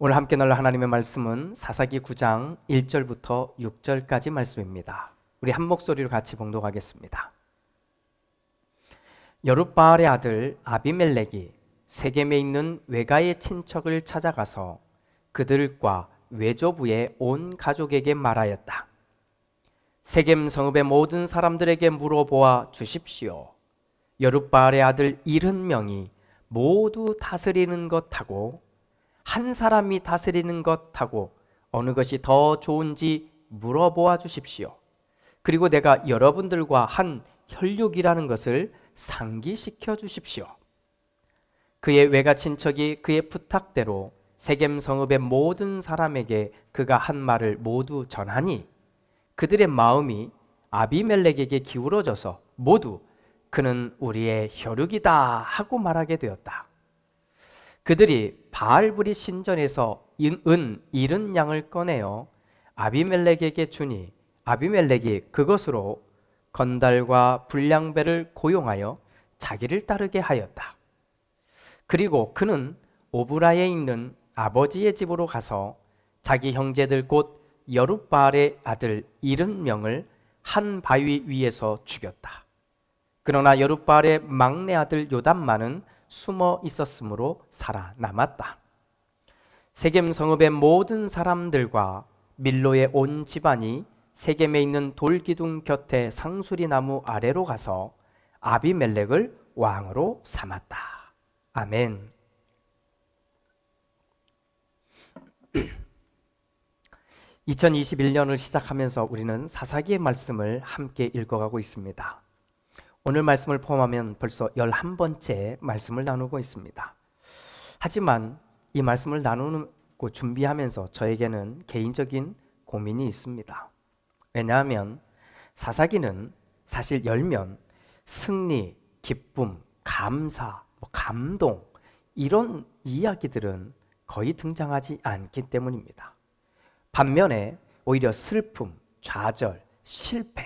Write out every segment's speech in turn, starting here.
오늘 함께 나눌 하나님의 말씀은 사사기 9장 1절부터 6절까지 말씀입니다. 우리 한 목소리로 같이 봉독하겠습니다. 여룻바알의 아들 아비멜렉이 세겜에 있는 외가의 친척을 찾아가서 그들과 외조부의 온 가족에게 말하였다. 세겜 성읍의 모든 사람들에게 물어보아 주십시오. 여룻바알의 아들 70명이 모두 다스리는 것하고 한 사람이 다스리는 것하고 어느 것이 더 좋은지 물어보아 주십시오. 그리고 내가 여러분들과 한 혈육이라는 것을 상기시켜 주십시오. 그의 외가 친척이 그의 부탁대로 세겜 성읍의 모든 사람에게 그가 한 말을 모두 전하니 그들의 마음이 아비멜렉에게 기울어져서 모두 그는 우리의 혈육이다 하고 말하게 되었다. 그들이 바알브리 신전에서 은 70양을 꺼내어 아비멜렉에게 주니 아비멜렉이 그것으로 건달과 불량배를 고용하여 자기를 따르게 하였다. 그리고 그는 오브라에 있는 아버지의 집으로 가서 자기 형제들 곧 여룻바알의 아들 70명을 한 바위 위에서 죽였다. 그러나 여룻바알의 막내 아들 요담만은 숨어 있었으므로 살아남았다. 세겜 성읍의 모든 사람들과 밀로의 온 집안이 세겜에 있는 돌기둥 곁에 상수리 나무 아래로 가서 아비멜렉을 왕으로 삼았다. 아멘. (2021년을) 시작하면서 우리는 사사기의 말씀을 함께 읽어가고 있습니다. 오늘 말씀을 포함하면 벌써 11번째 말씀을 나누고 있습니다. 하지만 이 말씀을 나누고 준비하면서 저에게는 개인적인 고민이 있습니다. 왜냐하면 사사기는 사실 열면 승리, 기쁨, 감사, 감동 이런 이야기들은 거의 등장하지 않기 때문입니다. 반면에 오히려 슬픔, 좌절, 실패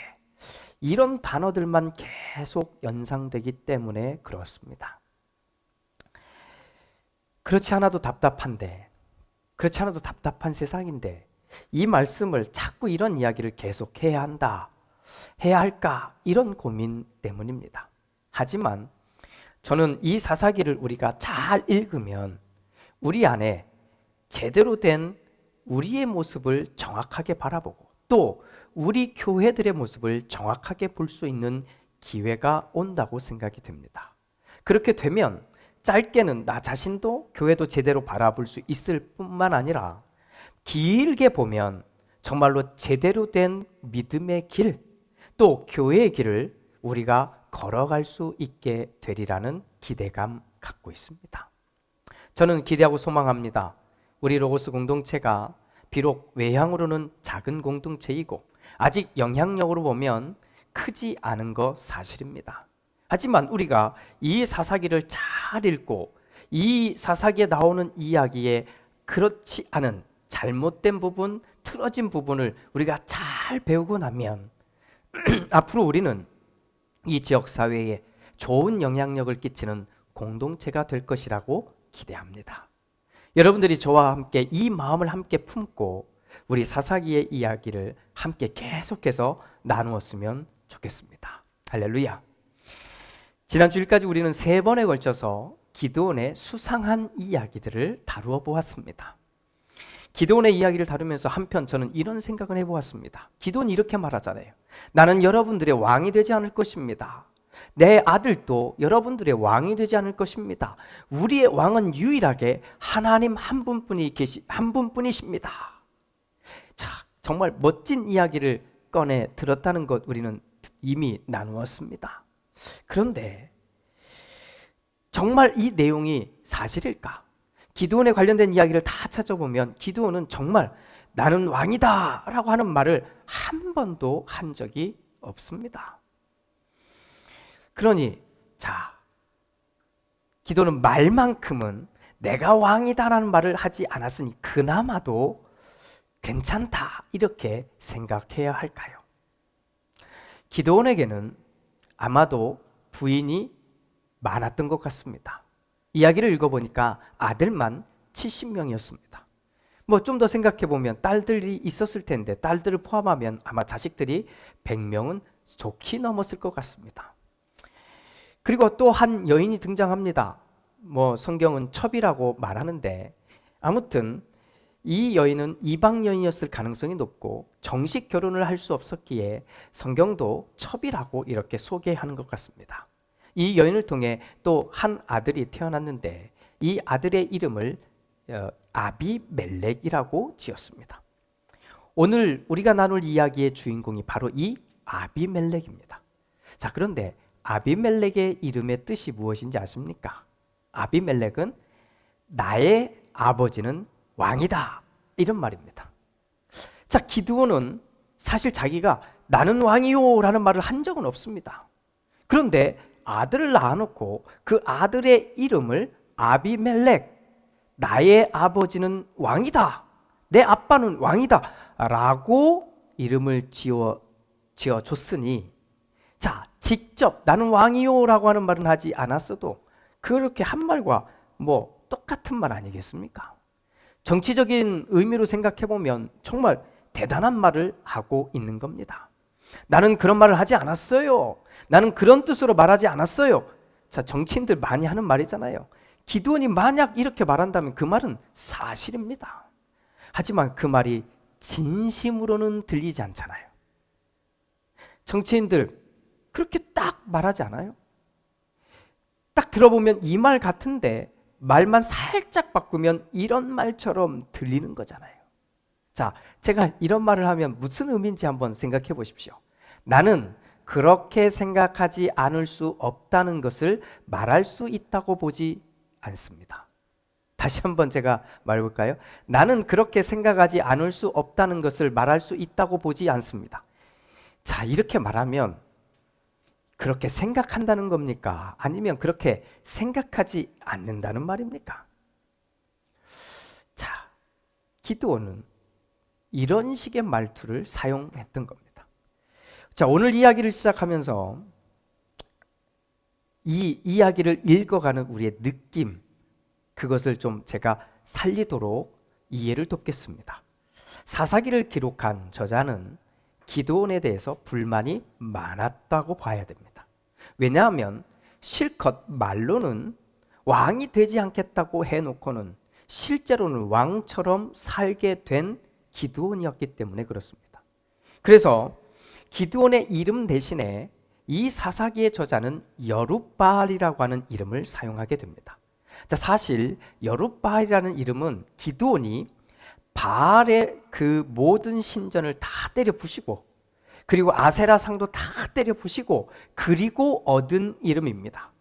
이런 단어들만 계속 연상되기 때문에 그렇습니다. 그렇지 않아도 답답한데, 그렇지 않아도 답답한 세상인데 이 말씀을 자꾸 이런 이야기를 계속 해야 한다, 해야 할까 이런 고민 때문입니다. 하지만 저는 이 사사기를 우리가 잘 읽으면 우리 안에 제대로 된 우리의 모습을 정확하게 바라보고 또 우리 교회들의 모습을 정확하게 볼 수 있는 기회가 온다고 생각이 됩니다. 그렇게 되면 짧게는 나 자신도 교회도 제대로 바라볼 수 있을 뿐만 아니라 길게 보면 정말로 제대로 된 믿음의 길, 또 교회의 길을 우리가 걸어갈 수 있게 되리라는 기대감 갖고 있습니다. 저는 기대하고 소망합니다. 우리 로고스 공동체가 비록 외향으로는 작은 공동체이고 아직 영향력으로 보면 크지 않은 거 사실입니다. 하지만 우리가 이 사사기를 잘 읽고 이 사사기에 나오는 이야기에 그렇지 않은 잘못된 부분, 틀어진 부분을 우리가 잘 배우고 나면 앞으로 우리는 이 지역사회에 좋은 영향력을 끼치는 공동체가 될 것이라고 기대합니다. 여러분들이 저와 함께 이 마음을 함께 품고 우리 사사기의 이야기를 함께 계속해서 나누었으면 좋겠습니다. 할렐루야. 지난 주일까지 우리는 3번에 걸쳐서 기드온의 수상한 이야기들을 다루어 보았습니다. 기드온의 이야기를 다루면서 한편 저는 이런 생각을 해보았습니다. 기드온이 이렇게 말하잖아요. 나는 여러분들의 왕이 되지 않을 것입니다. 내 아들도 여러분들의 왕이 되지 않을 것입니다. 우리의 왕은 유일하게 하나님 한 분뿐이십니다. 자, 정말 멋진 이야기를 꺼내 들었다는 것 우리는 이미 나누었습니다. 그런데 정말 이 내용이 사실일까? 기드온에 관련된 이야기를 다 찾아보면 기드온은 정말 나는 왕이다 라고 하는 말을 한 번도 한 적이 없습니다. 그러니 기드온은 말만큼은 내가 왕이다라는 말을 하지 않았으니 그나마도 괜찮다 이렇게 생각해야 할까요? 기드온에게는 아마도 부인이 많았던 것 같습니다. 이야기를 읽어보니까 아들만 70명이었습니다. 뭐 좀 더 생각해 보면 딸들이 있었을 텐데 딸들을 포함하면 아마 자식들이 100명은 좋게 넘었을 것 같습니다. 그리고 또 한 여인이 등장합니다. 뭐 성경은 첩이라고 말하는데 아무튼 이 여인은 이방 여인이었을 가능성이 높고 정식 결혼을 할 수 없었기에 성경도 첩이라고 이렇게 소개하는 것 같습니다. 이 여인을 통해 또 한 아들이 태어났는데 이 아들의 이름을 아비멜렉이라고 지었습니다. 오늘 우리가 나눌 이야기의 주인공이 바로 이 아비멜렉입니다. 자, 그런데 아비멜렉의 이름의 뜻이 무엇인지 아십니까? 아비멜렉은 나의 아버지는 왕이다, 이런 말입니다. 자, 기드온은 사실 자기가 나는 왕이요 라는 말을 한 적은 없습니다. 그런데 아들을 낳아놓고 그 아들의 이름을 아비멜렉, 나의 아버지는 왕이다, 내 아빠는 왕이다 라고 이름을 지어줬으니, 자, 직접 나는 왕이요 라고 하는 말은 하지 않았어도 그렇게 한 말과 뭐 똑같은 말 아니겠습니까? 정치적인 의미로 생각해보면 정말 대단한 말을 하고 있는 겁니다. 나는 그런 말을 하지 않았어요. 나는 그런 뜻으로 말하지 않았어요. 자, 정치인들 많이 하는 말이잖아요. 기드온이 만약 이렇게 말한다면 그 말은 사실입니다. 하지만 그 말이 진심으로는 들리지 않잖아요. 정치인들 그렇게 딱 말하지 않아요? 딱 들어보면 이 말 같은데 말만 살짝 바꾸면 이런 말처럼 들리는 거잖아요. 자, 제가 이런 말을 하면 무슨 의미인지 한번 생각해 보십시오. 나는 그렇게 생각하지 않을 수 없다는 것을 말할 수 있다고 보지 않습니다. 다시 한번 제가 말해볼까요? 나는 그렇게 생각하지 않을 수 없다는 것을 말할 수 있다고 보지 않습니다. 자, 이렇게 말하면 그렇게 생각한다는 겁니까? 아니면 그렇게 생각하지 않는다는 말입니까? 자, 기드온은 이런 식의 말투를 사용했던 겁니다. 자, 오늘 이야기를 시작하면서 이 이야기를 읽어가는 우리의 느낌, 그것을 좀 제가 살리도록 이해를 돕겠습니다. 사사기를 기록한 저자는 기드온에 대해서 불만이 많았다고 봐야 됩니다. 왜냐하면 실컷 말로는 왕이 되지 않겠다고 해놓고는 실제로는 왕처럼 살게 된 기드온이었기 때문에 그렇습니다. 그래서 기드온의 이름 대신에 이 사사기의 저자는 여룻바알이라고 하는 이름을 사용하게 됩니다. 자, 사실 여룻바알이라는 이름은 기드온이 바알의 그 모든 신전을 다 때려 부시고 그리고 아세라 상도 다 때려 부시고 그리고 얻은 이름입니다.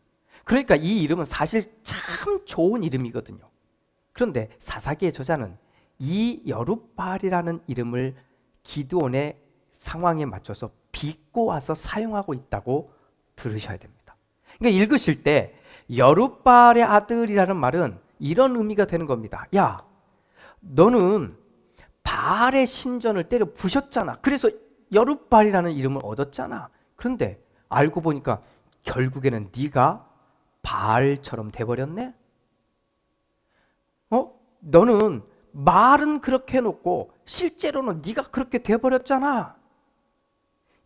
그러니까 이 이름은 사실 참 좋은 이름이거든요. 그런데 사사기의 저자는 이 여룻바알이라는 이름을 기드온의 상황에 맞춰서 빚고 와서 사용하고 있다고 들으셔야 됩니다. 그러니까 읽으실 때 여룻바알의 아들이라는 말은 이런 의미가 되는 겁니다. 야, 너는 바알의 신전을 때려 부셨잖아. 그래서 여룻바알이라는 이름을 얻었잖아. 그런데 알고 보니까 결국에는 네가 바알처럼 돼버렸네. 너는 말은 그렇게 해놓고 실제로는 네가 그렇게 돼버렸잖아.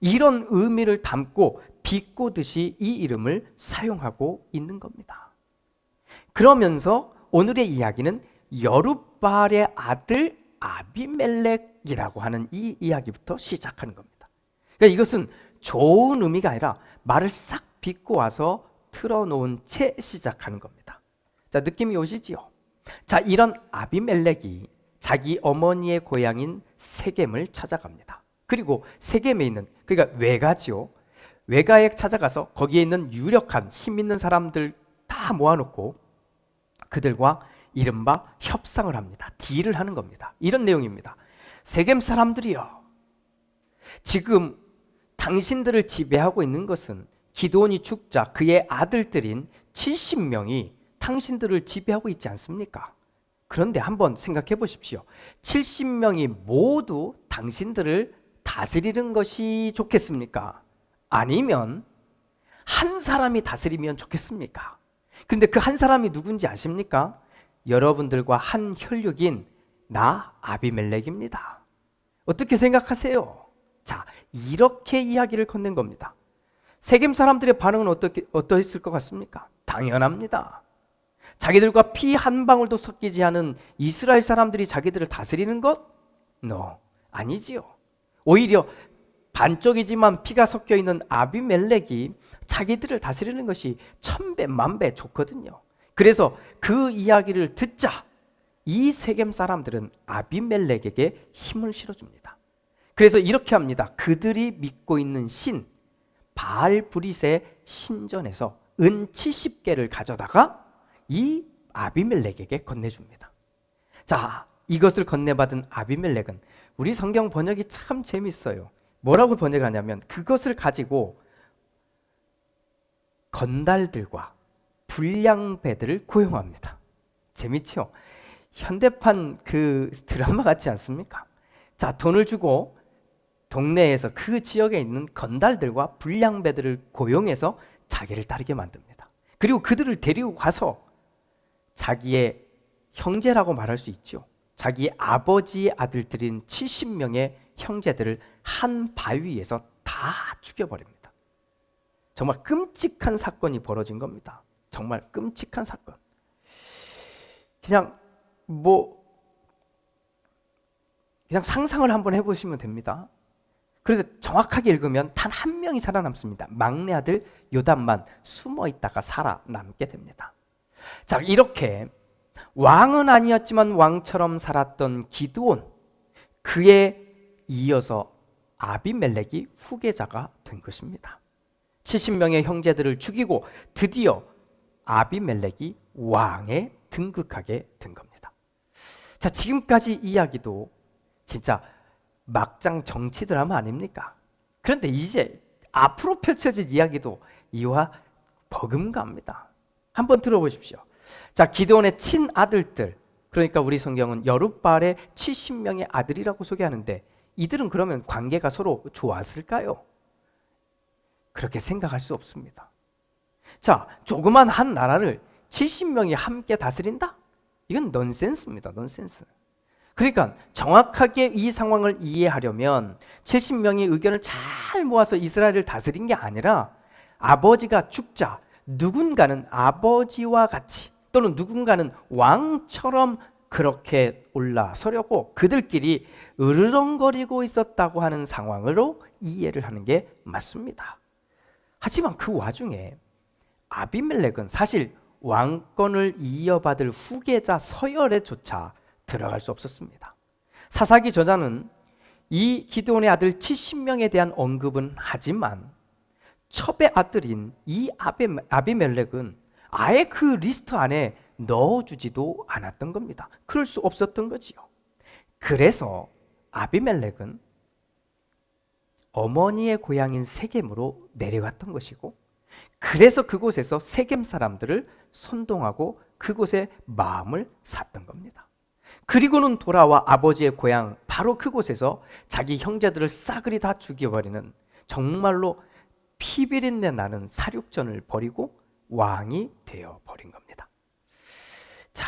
이런 의미를 담고 비꼬듯이 이 이름을 사용하고 있는 겁니다. 그러면서 오늘의 이야기는 여룻바알의 아들 아비멜렉이라고 하는 이 이야기부터 시작하는 겁니다. 그러니까 이것은 좋은 의미가 아니라 말을 싹 빚고 와서 틀어놓은 채 시작하는 겁니다. 자, 느낌이 오시지요? 자, 이런 아비멜렉이 자기 어머니의 고향인 세겜을 찾아갑니다. 그리고 세겜에 있는, 그러니까 외가지요. 외가에 찾아가서 거기에 있는 유력한 힘 있는 사람들 다 모아놓고 그들과 이른바 협상을 합니다. 딜을 하는 겁니다. 이런 내용입니다. 세겜 사람들이여, 지금 당신들을 지배하고 있는 것은 기드온이 죽자 그의 아들들인 70명이 당신들을 지배하고 있지 않습니까? 그런데 한번 생각해 보십시오. 70명이 모두 당신들을 다스리는 것이 좋겠습니까? 아니면 한 사람이 다스리면 좋겠습니까? 그런데 그 한 사람이 누군지 아십니까? 여러분들과 한 혈육인 나 아비멜렉입니다. 어떻게 생각하세요? 자, 이렇게 이야기를 건넨 겁니다. 세겜 사람들의 반응은 어떠했을 것 같습니까? 당연합니다. 자기들과 피 한 방울도 섞이지 않은 이스라엘 사람들이 자기들을 다스리는 것? No, 아니지요. 오히려 반쪽이지만 피가 섞여 있는 아비멜렉이 자기들을 다스리는 것이 천배 만배 좋거든요. 그래서 그 이야기를 듣자 이 세겜 사람들은 아비멜렉에게 힘을 실어줍니다. 그래서 이렇게 합니다. 그들이 믿고 있는 신 바알브릿의 신전에서 은 70개를 가져다가 이 아비멜렉에게 건네줍니다. 자, 이것을 건네받은 아비멜렉은 우리 성경 번역이 참 재밌어요. 뭐라고 번역하냐면 그것을 가지고 건달들과 불량배들을 고용합니다. 재밌죠? 현대판 그 드라마 같지 않습니까? 자, 돈을 주고 동네에서 그 지역에 있는 건달들과 불량배들을 고용해서 자기를 따르게 만듭니다. 그리고 그들을 데리고 가서 자기의 형제라고 말할 수 있죠. 자기 아버지의 아들들인 70명의 형제들을 한 바위에서 다 죽여버립니다. 정말 끔찍한 사건이 벌어진 겁니다. 정말 끔찍한 사건. 그냥 상상을 한번 해보시면 됩니다. 그래서 정확하게 읽으면 단 한 명이 살아남습니다. 막내 아들 요담만 숨어 있다가 살아남게 됩니다. 자, 이렇게 왕은 아니었지만 왕처럼 살았던 기드온, 그에 이어서 아비멜렉이 후계자가 된 것입니다. 70명의 형제들을 죽이고 드디어 아비멜렉이 왕에 등극하게 된 겁니다. 자, 지금까지 이야기도 진짜 막장 정치 드라마 아닙니까? 그런데 이제 앞으로 펼쳐질 이야기도 이와 버금갑니다. 한번 들어보십시오. 자, 기드온의 친아들들, 그러니까 우리 성경은 여룻바알의 70명의 아들이라고 소개하는데 이들은 그러면 관계가 서로 좋았을까요? 그렇게 생각할 수 없습니다. 자, 조그만 한 나라를 70명이 함께 다스린다? 이건 넌센스입니다. 넌센스. 그러니까 정확하게 이 상황을 이해하려면 70명의 의견을 잘 모아서 이스라엘을 다스린 게 아니라 아버지가 죽자 누군가는 아버지와 같이 또는 누군가는 왕처럼 그렇게 올라서려고 그들끼리 으르렁거리고 있었다고 하는 상황으로 이해를 하는 게 맞습니다. 하지만 그 와중에 아비멜렉은 사실 왕권을 이어받을 후계자 서열에조차 들어갈 수 없었습니다. 사사기 저자는 이 기드온의 아들 70명에 대한 언급은 하지만 첩의 아들인 이 아비멜렉은 아예 그 리스트 안에 넣어주지도 않았던 겁니다. 그럴 수 없었던 거지요. 그래서 아비멜렉은 어머니의 고향인 세겜으로 내려갔던 것이고, 그래서 그곳에서 세겜 사람들을 선동하고 그곳에 마음을 샀던 겁니다. 그리고는 돌아와 아버지의 고향 바로 그곳에서 자기 형제들을 싸그리 다 죽여버리는 정말로 피비린내 나는 살육전을 벌이고 왕이 되어버린 겁니다. 자,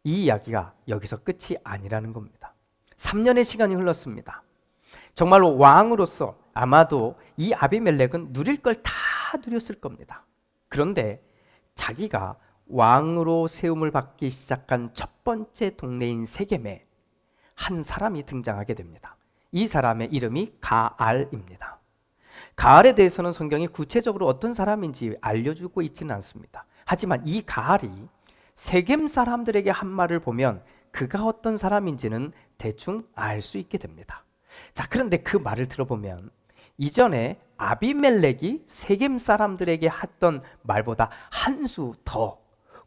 이 이야기가 여기서 끝이 아니라는 겁니다. 3년의 시간이 흘렀습니다. 정말로 왕으로서 아마도 이 아비멜렉은 누릴 걸 다 누렸을 겁니다. 그런데 자기가 왕으로 세움을 받기 시작한 첫 번째 동네인 세겜에 한 사람이 등장하게 됩니다. 이 사람의 이름이 가알입니다. 가알에 대해서는 성경이 구체적으로 어떤 사람인지 알려주고 있지는 않습니다. 하지만 이 가알이 세겜 사람들에게 한 말을 보면 그가 어떤 사람인지는 대충 알 수 있게 됩니다. 자, 그런데 그 말을 들어보면 이전에 아비멜렉이 세겜 사람들에게 했던 말보다 한 수 더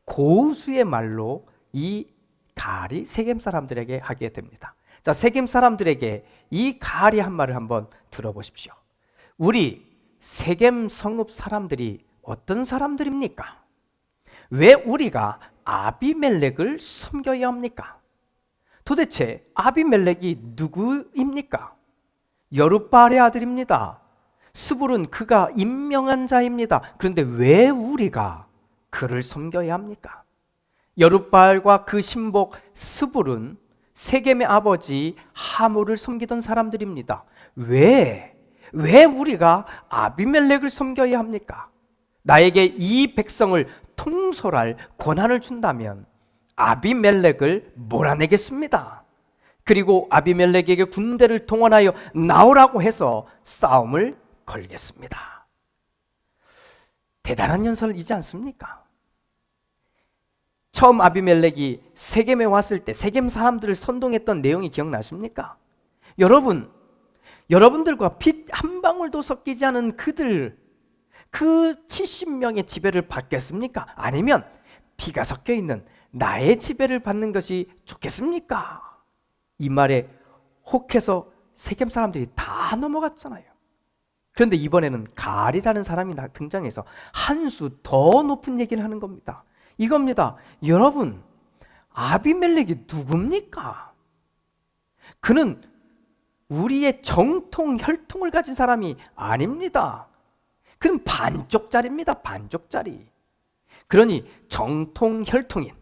고수의 말로 이 가알이 세겜 사람들에게 하게 됩니다. 자, 세겜 사람들에게 이 가알이 한 말을 한번 들어보십시오. 우리 세겜 성읍 사람들이 어떤 사람들입니까? 왜 우리가 아비멜렉을 섬겨야 합니까? 도대체 아비멜렉이 누구입니까? 여룻바알의 아들입니다. 스불은 그가 임명한 자입니다. 그런데 왜 우리가 그를 섬겨야 합니까? 여룻바알과 그 신복 스불은 세겜의 아버지 하몰을 섬기던 사람들입니다. 왜 우리가 아비멜렉을 섬겨야 합니까? 나에게 이 백성을 통솔할 권한을 준다면 아비멜렉을 몰아내겠습니다. 그리고 아비멜렉에게 군대를 동원하여 나오라고 해서 싸움을 걸겠습니다. 대단한 연설이지 않습니까? 처음 아비멜렉이 세겜에 왔을 때 세겜 사람들을 선동했던 내용이 기억나십니까? 여러분들과 피 한 방울도 섞이지 않은 그들, 그 70명의 지배를 받겠습니까? 아니면 피가 섞여 있는 나의 지배를 받는 것이 좋겠습니까? 이 말에 혹해서 세겜 사람들이 다 넘어갔잖아요. 그런데 이번에는 가알이라는 사람이 등장해서 한 수 더 높은 얘기를 하는 겁니다. 이겁니다. 여러분, 아비멜렉이 누굽니까? 그는 우리의 정통 혈통을 가진 사람이 아닙니다. 그는 반쪽짜리입니다. 반쪽짜리. 그러니 정통 혈통인,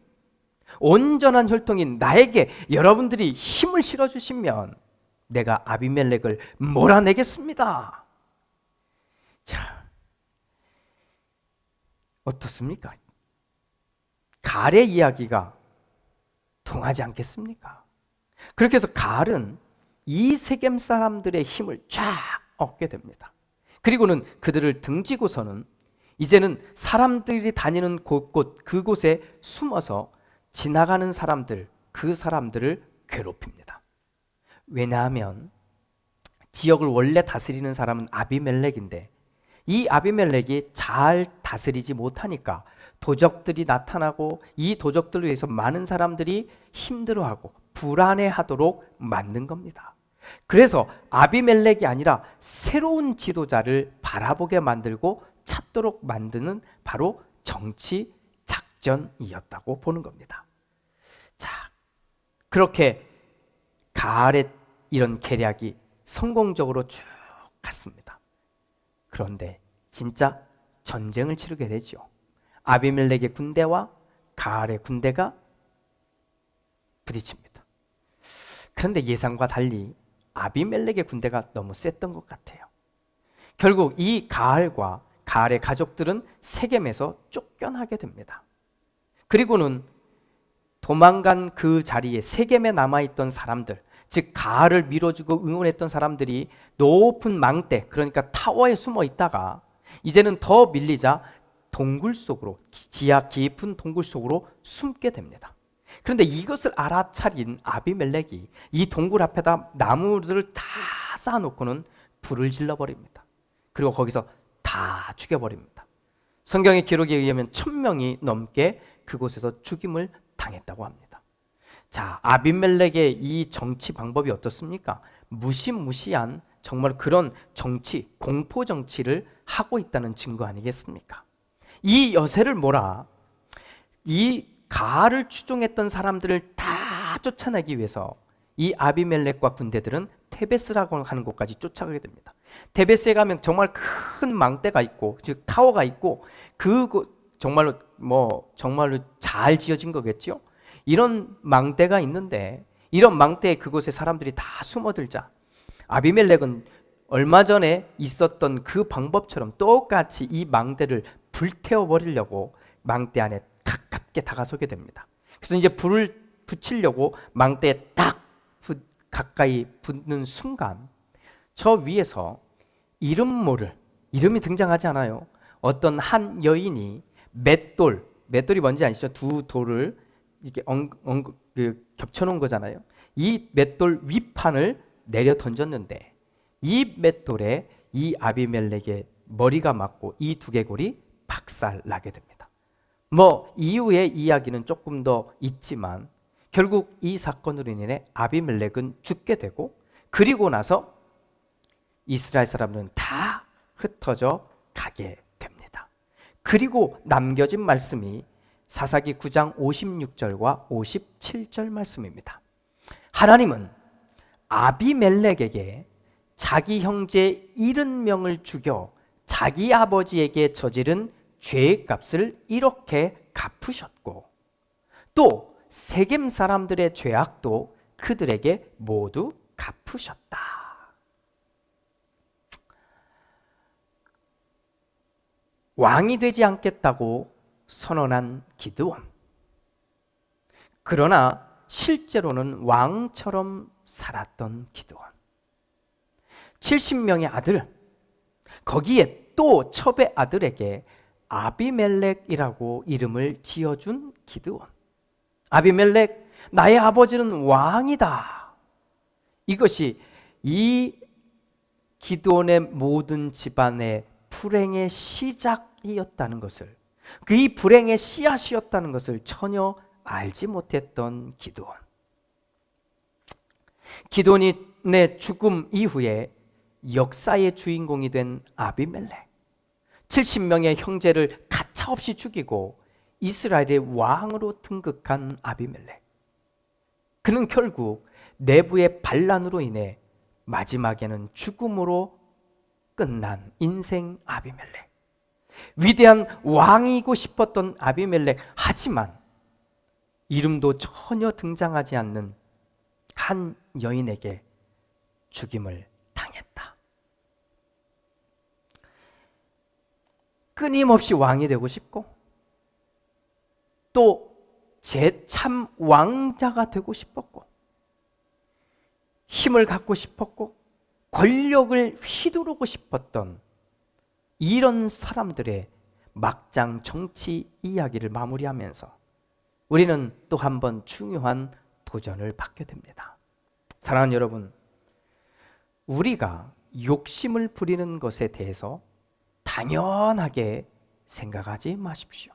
온전한 혈통인 나에게 여러분들이 힘을 실어주시면 내가 아비멜렉을 몰아내겠습니다. 자, 어떻습니까? 가알의 이야기가 통하지 않겠습니까? 그렇게 해서 가알은 이 세겜 사람들의 힘을 쫙 얻게 됩니다. 그리고는 그들을 등지고서는 이제는 사람들이 다니는 곳곳 그곳에 숨어서 지나가는 사람들, 그 사람들을 괴롭힙니다. 왜냐하면 지역을 원래 다스리는 사람은 아비멜렉인데 이 아비멜렉이 잘 다스리지 못하니까 도적들이 나타나고 이 도적들을 위해서 많은 사람들이 힘들어하고 불안해하도록 만든 겁니다. 그래서 아비멜렉이 아니라 새로운 지도자를 바라보게 만들고 찾도록 만드는 바로 정치 작전이었다고 보는 겁니다. 자, 그렇게 가알의 이런 계략이 성공적으로 쭉 갔습니다. 그런데 진짜 전쟁을 치르게 되죠. 아비멜렉의 군대와 가알의 군대가 부딪힙니다. 그런데 예상과 달리 아비멜렉의 군대가 너무 셌던 것 같아요. 결국 이 가알과 가알의 가족들은 세겜에서 쫓겨나게 됩니다. 그리고는 도망간 그 자리에 세겜에 남아있던 사람들, 즉 가알을 밀어주고 응원했던 사람들이 높은 망대, 그러니까 타워에 숨어 있다가 이제는 더 밀리자 동굴 속으로, 지하 깊은 동굴 속으로 숨게 됩니다. 그런데 이것을 알아차린 아비멜렉이 이 동굴 앞에다 나무들을 다 쌓아놓고는 불을 질러버립니다. 그리고 거기서 다 죽여버립니다. 성경의 기록에 의하면 1000명이 넘게 그곳에서 죽임을 당했다고 합니다. 자, 아비멜렉의 이 정치 방법이 어떻습니까? 무시무시한 정말 그런 정치, 공포 정치를 하고 있다는 증거 아니겠습니까? 이 여세를 몰아 이 가알을 추종했던 사람들을 다 쫓아내기 위해서 이 아비멜렉과 군대들은 테베스라고 하는 곳까지 쫓아가게 됩니다. 테베스에 가면 정말 큰 망대가 있고, 즉 타워가 있고, 그곳 정말로 잘 지어진 거겠죠. 이런 망대가 있는데 이런 망대에 그곳에 사람들이 다 숨어들자 아비멜렉은 얼마 전에 있었던 그 방법처럼 똑같이 이 망대를 불태워버리려고 망대 안에 가깝게 다가서게 됩니다. 그래서 이제 불을 붙이려고 망대에 딱 가까이 붙는 순간 저 위에서 이름 모를, 이름이 등장하지 않아요. 어떤 한 여인이 맷돌이 뭔지 아시죠? 두 돌을 이렇게 겹쳐놓은 거잖아요. 이 맷돌 위판을 내려 던졌는데 이 맷돌에 이 아비멜렉의 머리가 맞고 이 두개골이 박살나게 됩니다. 이후의 이야기는 조금 더 있지만 결국 이 사건으로 인해 아비멜렉은 죽게 되고 그리고 나서 이스라엘 사람들은 다 흩어져 가게 됩니다. 그리고 남겨진 말씀이 사사기 9장 56절과 57절 말씀입니다. 하나님은 아비멜렉에게 자기 형제 70명을 죽여 자기 아버지에게 저지른 죄의 값을 이렇게 갚으셨고 또 세겜 사람들의 죄악도 그들에게 모두 갚으셨다. 왕이 되지 않겠다고 선언한 기드온. 그러나 실제로는 왕처럼 살았던 기드온. 70명의 아들, 거기에 또 첩의 아들에게 아비멜렉이라고 이름을 지어준 기드온. 아비멜렉, 나의 아버지는 왕이다. 이것이 이 기드온의 모든 집안의 불행의 시작이었다는 것을, 그 불행의 씨앗이었다는 것을 전혀 알지 못했던 기드온. 기드온의 죽음 이후에 역사의 주인공이 된 아비멜렉, 70명의 형제를 가차없이 죽이고 이스라엘의 왕으로 등극한 아비멜렉. 그는 결국 내부의 반란으로 인해 마지막에는 죽음으로 끝난 인생 아비멜렉. 위대한 왕이고 싶었던 아비멜렉, 하지만 이름도 전혀 등장하지 않는 한 여인에게 죽임을 당했다. 끊임없이 왕이 되고 싶고 또 참 왕자가 되고 싶었고 힘을 갖고 싶었고 권력을 휘두르고 싶었던 이런 사람들의 막장 정치 이야기를 마무리하면서 우리는 또 한 번 중요한 도전을 받게 됩니다. 사랑하는 여러분, 우리가 욕심을 부리는 것에 대해서 당연하게 생각하지 마십시오.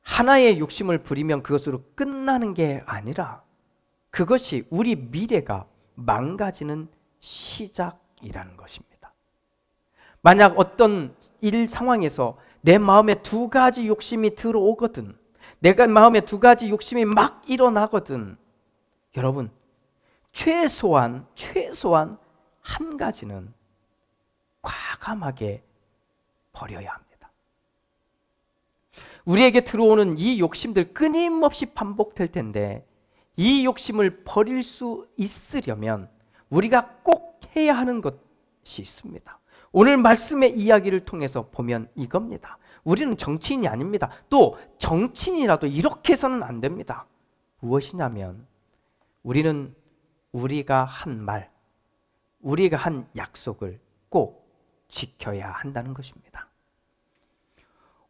하나의 욕심을 부리면 그것으로 끝나는 게 아니라 그것이 우리 미래가 망가지는 시작이라는 것입니다. 만약 어떤 일 상황에서 내 마음에 두 가지 욕심이 들어오거든, 내가 마음에 두 가지 욕심이 막 일어나거든, 여러분 최소한 한 가지는 과감하게 버려야 합니다. 우리에게 들어오는 이 욕심들 끊임없이 반복될 텐데 이 욕심을 버릴 수 있으려면 우리가 꼭 해야 하는 것이 있습니다. 오늘 말씀의 이야기를 통해서 보면 이겁니다. 우리는 정치인이 아닙니다. 또 정치인이라도 이렇게 해서는 안 됩니다. 무엇이냐면 우리는 우리가 한 말, 우리가 한 약속을 꼭 지켜야 한다는 것입니다.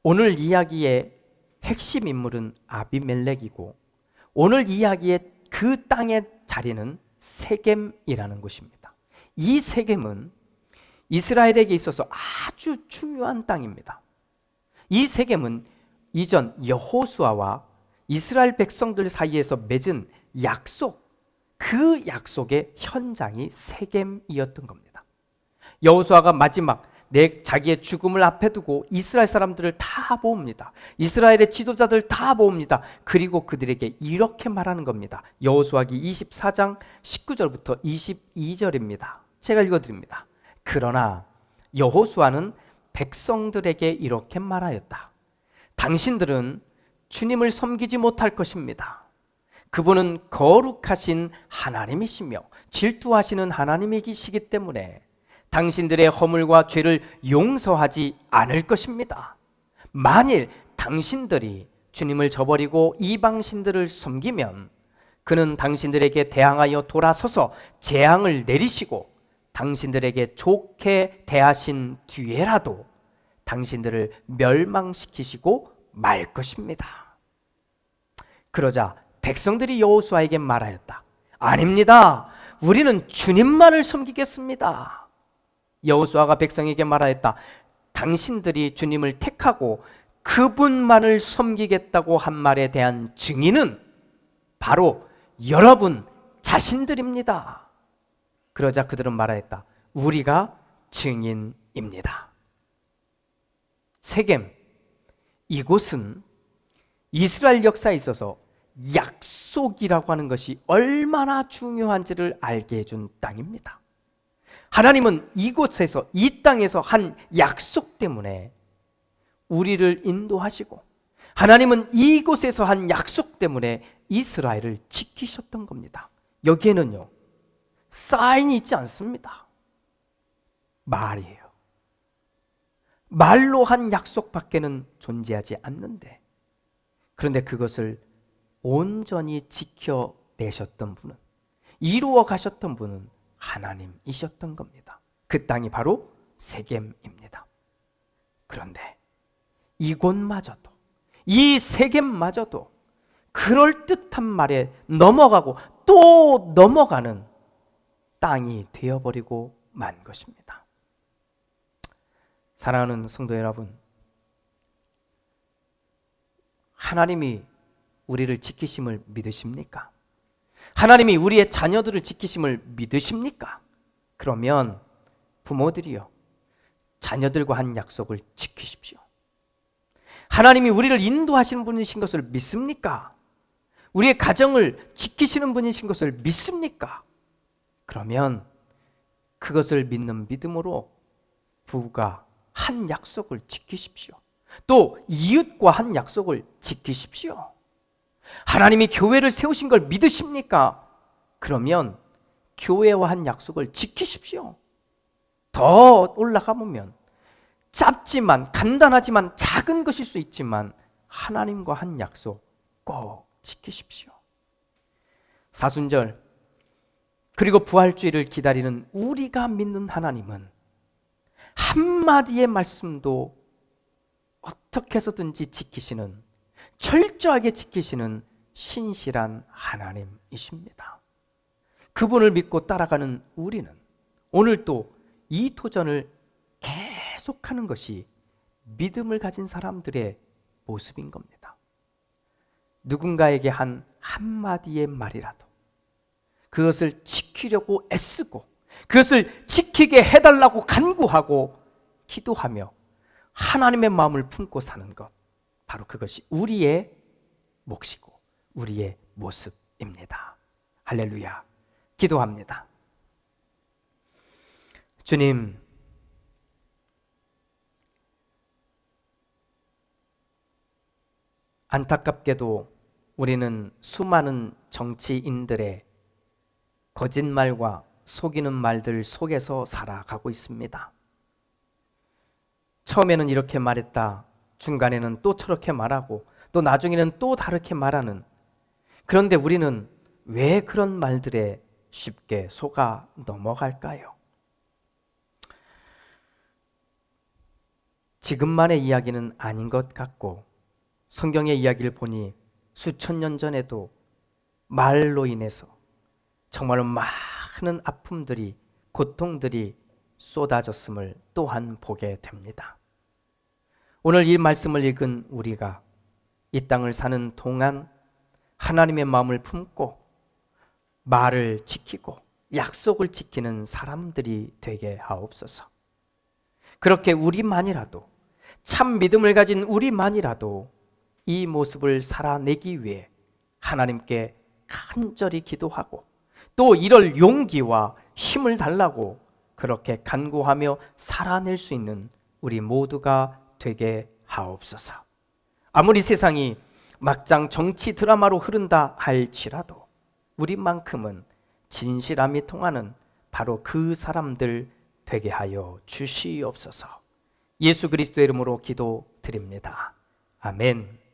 오늘 이야기의 핵심 인물은 아비멜렉이고 오늘 이야기의 그 땅의 자리는 세겜이라는 곳입니다. 이 세겜은 이스라엘에게 있어서 아주 중요한 땅입니다. 이 세겜은 이전 여호수아와 이스라엘 백성들 사이에서 맺은 약속, 그 약속의 현장이 세겜이었던 겁니다. 여호수아가 마지막 자기의 죽음을 앞에 두고 이스라엘 사람들을 다 모읍니다. 이스라엘의 지도자들 다 모읍니다. 그리고 그들에게 이렇게 말하는 겁니다. 여호수아기 24장 19절부터 22절입니다. 제가 읽어드립니다. 그러나 여호수아는 백성들에게 이렇게 말하였다. 당신들은 주님을 섬기지 못할 것입니다. 그분은 거룩하신 하나님이시며 질투하시는 하나님이시기 때문에 당신들의 허물과 죄를 용서하지 않을 것입니다. 만일 당신들이 주님을 저버리고 이방신들을 섬기면 그는 당신들에게 대항하여 돌아서서 재앙을 내리시고 당신들에게 좋게 대하신 뒤에라도 당신들을 멸망시키시고 말 것입니다. 그러자 백성들이 여호수아에게 말하였다. 아닙니다. 우리는 주님만을 섬기겠습니다. 여호수아가 백성에게 말하였다. 당신들이 주님을 택하고 그분만을 섬기겠다고 한 말에 대한 증인은 바로 여러분 자신들입니다. 그러자 그들은 말하였다. 우리가 증인입니다. 세겜, 이곳은 이스라엘 역사에 있어서 약속이라고 하는 것이 얼마나 중요한지를 알게 해준 땅입니다. 하나님은 이곳에서, 이 땅에서 한 약속 때문에 우리를 인도하시고 하나님은 이곳에서 한 약속 때문에 이스라엘을 지키셨던 겁니다. 여기에는요, 사인이 있지 않습니다. 말이에요. 말로 한 약속밖에는 존재하지 않는데, 그런데 그것을 온전히 지켜내셨던 분은, 이루어 가셨던 분은 하나님이셨던 겁니다. 그 땅이 바로 세겜입니다. 그런데 이곳마저도, 이 세겜마저도 그럴듯한 말에 넘어가고 또 넘어가는 땅이 되어버리고 만 것입니다. 사랑하는 성도 여러분, 하나님이 우리를 지키심을 믿으십니까? 하나님이 우리의 자녀들을 지키심을 믿으십니까? 그러면 부모들이요, 자녀들과 한 약속을 지키십시오. 하나님이 우리를 인도하시는 분이신 것을 믿습니까? 우리의 가정을 지키시는 분이신 것을 믿습니까? 그러면 그것을 믿는 믿음으로 부부가 한 약속을 지키십시오. 또 이웃과 한 약속을 지키십시오. 하나님이 교회를 세우신 걸 믿으십니까? 그러면 교회와 한 약속을 지키십시오. 더 올라가 보면 짧지만 간단하지만 작은 것일 수 있지만 하나님과 한 약속 꼭 지키십시오. 사순절 그리고 부활주의를 기다리는 우리가 믿는 하나님은 한마디의 말씀도 어떻게 해서든지 지키시는, 철저하게 지키시는 신실한 하나님이십니다. 그분을 믿고 따라가는 우리는 오늘 또 이 도전을 계속하는 것이 믿음을 가진 사람들의 모습인 겁니다. 누군가에게 한 한마디의 말이라도 그것을 지키려고 애쓰고 그것을 지키게 해달라고 간구하고 기도하며 하나님의 마음을 품고 사는 것, 바로 그것이 우리의 몫이고 우리의 모습입니다. 할렐루야. 기도합니다. 주님, 안타깝게도 우리는 수많은 정치인들의 거짓말과 속이는 말들 속에서 살아가고 있습니다. 처음에는 이렇게 말했다, 중간에는 또 저렇게 말하고 또 나중에는 또 다르게 말하는, 그런데 우리는 왜 그런 말들에 쉽게 속아 넘어갈까요? 지금만의 이야기는 아닌 것 같고 성경의 이야기를 보니 수천 년 전에도 말로 인해서 정말로 많은 아픔들이, 고통들이 쏟아졌음을 또한 보게 됩니다. 오늘 이 말씀을 읽은 우리가 이 땅을 사는 동안 하나님의 마음을 품고 말을 지키고 약속을 지키는 사람들이 되게 하옵소서. 그렇게 우리만이라도, 참 믿음을 가진 우리만이라도 이 모습을 살아내기 위해 하나님께 간절히 기도하고 또 이럴 용기와 힘을 달라고 그렇게 간구하며 살아낼 수 있는 우리 모두가 되게 하옵소서. 아무리 세상이 막장 정치 드라마로 흐른다 할지라도 우리만큼은 진실함이 통하는 바로 그 사람들 되게 하여 주시옵소서. 예수 그리스도의 이름으로 기도드립니다. 아멘.